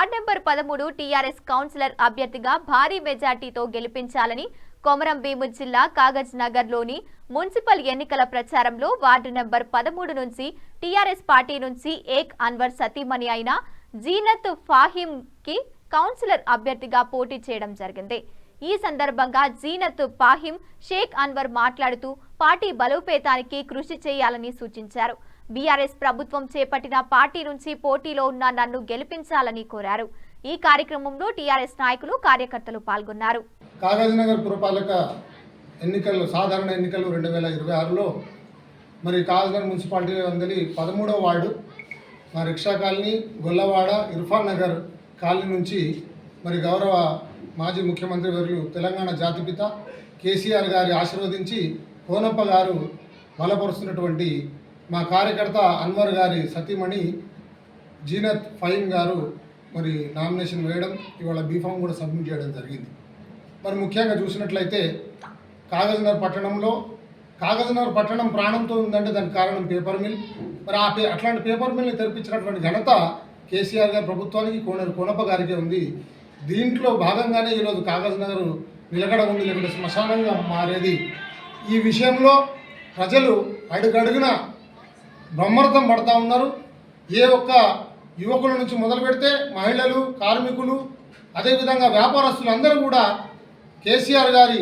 Ward number 13 TRS councillor అభ్యర్థిగా భారీ మెజార్టీతో గెలిపించాలని కొమరం భీము జిల్లా కాగజ్ నగర్లోని మున్సిపల్ ఎన్నికల ప్రచారంలో వార్డు నెంబర్ 13 నుంచి టీఆర్ఎస్ పార్టీ నుంచి ఏక్ అన్వర్ సతీమణి అయిన జీనత్ ఫాహిం కి కౌన్సిలర్ అభ్యర్థిగా పోటీ చేయడం జరిగింది। ఈ సందర్భంగా జీనత్ ఫాహిం షేక్ అన్వర్ మాట్లాడుతూ పార్టీ బలోపేతానికి కృషి చేయాలని సూచించారు। బీఆర్ఎస్ ప్రభుత్వం చేపట్టిన పార్టీ నుంచి పోటీలో ఉన్న నన్ను గెలిపించాలని కోరారు। ఈ కార్యక్రమంలో టీఆర్ఎస్ నాయకులు కార్యకర్తలు పాల్గొన్నారు। కాగజ్ నగర్ పురపాలక ఎన్నికల్లో సాధారణ ఎన్నికలు 2026లో మరి కాగజ్ నగర్ మున్సిపాలిటీ అందరి 13వ వార్డు మా rickshaw colony Gollawada Irfan Nagar colony నుంచి మరి గౌరవ మాజీ ముఖ్యమంత్రి వర్యులు తెలంగాణ జాతిపిత కేసీఆర్ గారి ఆశీర్వదించి కోనప్ప గారు బలపరుస్తున్నటువంటి మా కార్యకర్త అన్వర్ గారి సతీమణి జీనత్ ఫాహిం గారు మరి నామినేషన్ వేయడం, ఇవాళ బీఫామ్ కూడా సబ్మిట్ చేయడం జరిగింది। మరి ముఖ్యంగా చూసినట్లయితే కాగజ్ నగర్ పట్టణం ప్రాణంతో ఉందంటే దానికి కారణం పేపర్ మిల్। మరి అట్లాంటి పేపర్ మిల్ని తెరిపించినటువంటి ఘనత కేసీఆర్ గారి ప్రభుత్వానికి కోనప్ప గారికి ఉంది। దీంట్లో భాగంగానే ఈరోజు కాగజ్ నగర్ నిలకడ ఉంది, లేకుంటే శ్మశానంగా మారేది। ఈ విషయంలో ప్రజలు అడుగడుగున బ్రహ్మరథం పడతా ఉన్నారు। ఏ ఒక్క యువకుల నుంచి మొదలు పెడితే మహిళలు, కార్మికులు, అదేవిధంగా వ్యాపారస్తులు అందరూ కూడా కేసీఆర్ గారి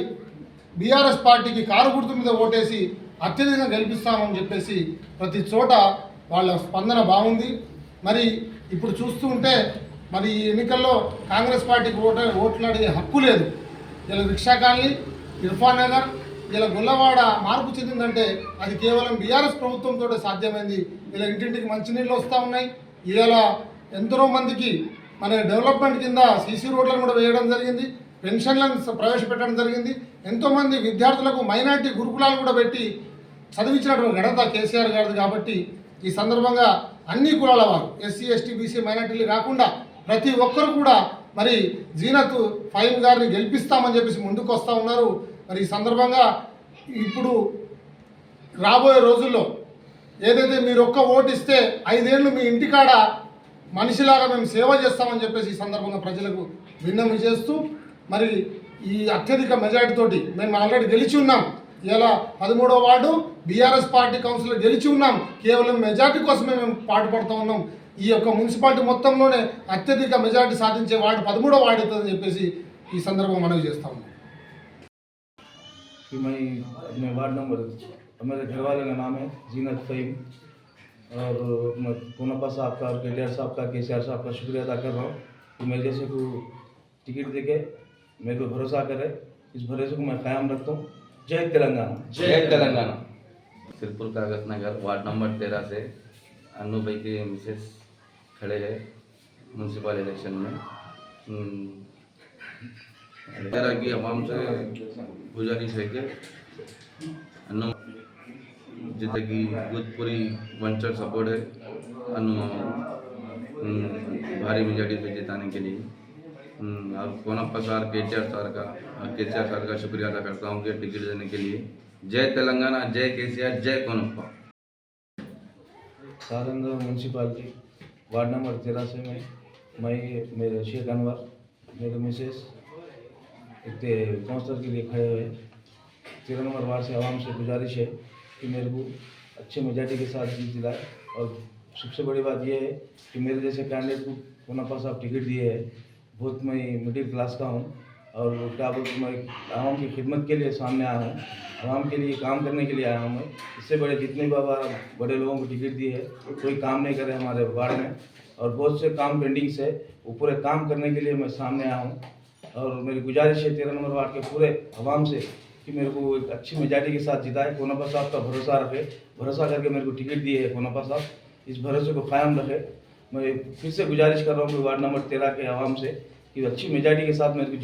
బీఆర్ఎస్ పార్టీకి కారు గుర్తు మీద ఓటేసి అత్యధికంగా గెలిపిస్తామని చెప్పేసి ప్రతి చోట వాళ్ళ స్పందన బాగుంది। మరి ఇప్పుడు చూస్తూ ఉంటే మరి ఈ ఎన్నికల్లో కాంగ్రెస్ పార్టీకి ఓట్లు అడిగే హక్కు లేదు। ఇలా రిక్షా కాలనీ, ఇర్ఫాన్ నగర్, ఇలా గుల్లవాడ మార్పు చెందిందంటే అది కేవలం బీఆర్ఎస్ ప్రభుత్వంతో సాధ్యమైంది। ఇలా ఇంటింటికి మంచినీళ్ళు వస్తూ ఉన్నాయి। ఇలా ఎంతో మందికి మన డెవలప్మెంట్ కింద సీసీ రోడ్లను కూడా వేయడం జరిగింది, పెన్షన్లను ప్రవేశపెట్టడం జరిగింది। ఎంతోమంది విద్యార్థులకు మైనార్టీ గురుకులాలు కూడా పెట్టి చదివించినటువంటి ఘనత కేసీఆర్ గారిది। కాబట్టి ఈ సందర్భంగా అన్ని కులాల వారు, ఎస్సీ, ఎస్టీ, బీసీ, మైనార్టీలు కాకుండా ప్రతి ఒక్కరు కూడా మరి జీనత్ ఫాహిం గారిని గెలిపిస్తామని చెప్పేసి ముందుకు వస్తూ ఉన్నారు। మరి ఈ సందర్భంగా ఇప్పుడు రాబోయే రోజుల్లో ఏదైతే మీరు ఒక్క ఓటు ఇస్తే 5 ఏళ్ళు మీ ఇంటికాడ మనిషిలాగా మేము సేవ చేస్తామని చెప్పేసి ఈ సందర్భంగా ప్రజలకు విన్నవి చేస్తూ మరి ఈ అత్యధిక మెజారిటీతోటి మేము ఆల్రెడీ గెలిచి ఉన్నాం। ఇలా 13వ వార్డు బీఆర్ఎస్ పార్టీ కౌన్సిలర్ గెలిచి ఉన్నాం। కేవలం మెజార్టీ కోసమే మేము పాటుపడుతూ ఉన్నాం। ఈ యొక్క మున్సిపాలిటీ మొత్తంలోనే అత్యధిక మెజారిటీ సాధించే వార్డు 13వ వార్డు అవుతుందని చెప్పేసి ఈ సందర్భంగా మనవి చేస్తా ఉన్నాం। कि मैं अपने वार्ड नंबर, मेरे घर वाले का नाम है जीनत फहीम, और मैं कोनप्पा साहब का और केटीआर साहब का, केसीआर साहब का शुक्रिया अदा कर रहा हूँ कि मेरे जैसे को टिकट देके मेरे को भरोसा करे। इस भरोसे को मैं क़याम रखता हूँ। जय तेलंगाना, जय तेलंगाना। सिरपुर कागज नगर वार्ड नंबर 13 से अन्नू भाई के मिसेस खड़े हैं म्यूनसिपल इलेक्शन में। तरह की आवाम से गुजारिश है कि अन्नू जितने की पूरी वंचर सपोर्ट है अन्नू भारी मेजॉरिटी से जिताने के लिए। और कोनप्पा सर, केसीआर सर का शुक्रिया अदा करता हूँ कि टिकट देने के लिए। जय तेलंगाना, जय केसीआर, जय Konappa. Sarang municipality ward number 13 से मैं मेरे शेख अनवर, मेरे मिसेस इतने काउंसलर के लिए खड़े हुए। 13 नंबर वार्ड से आवाम से गुजारिश है कि मेरे को अच्छे मेजॉरिटी के साथ जीत दिलाए। और सबसे बड़ी बात यह है कि मेरे जैसे कैंडिडेट को कोनप्पा साहब टिकट दिए है। बहुत मैं मिडिल क्लास का हूँ और क्या बोलते मैं आवाम की खिदमत के लिए सामने आया हूँ, आवाम के लिए काम करने के लिए आया हूँ। मैं इससे बड़े जितने बाबा बड़े लोगों को टिकट दिए है कोई काम नहीं करे हमारे वार्ड में, और बहुत से काम पेंडिंग से वो पूरे काम करने के लिए मैं सामने आया हूँ। और मेरी गुजारिश है 13 नंबर वार्ड के पूरे आवाम से कि मेरे को एक अच्छी मेजॉरिटी के साथ जिताए। कोनप्पा साहब का भरोसा रखे, भरोसा करके मेरे को टिकट दिए है कोनप्पा साहब, इस भरोसे को क़ायम रखे। मैं फिर से गुजारिश कर रहा हूँ कि वार्ड नंबर 13 के आवाम से कि अच्छी मेजॉरिटी के साथ मेरे को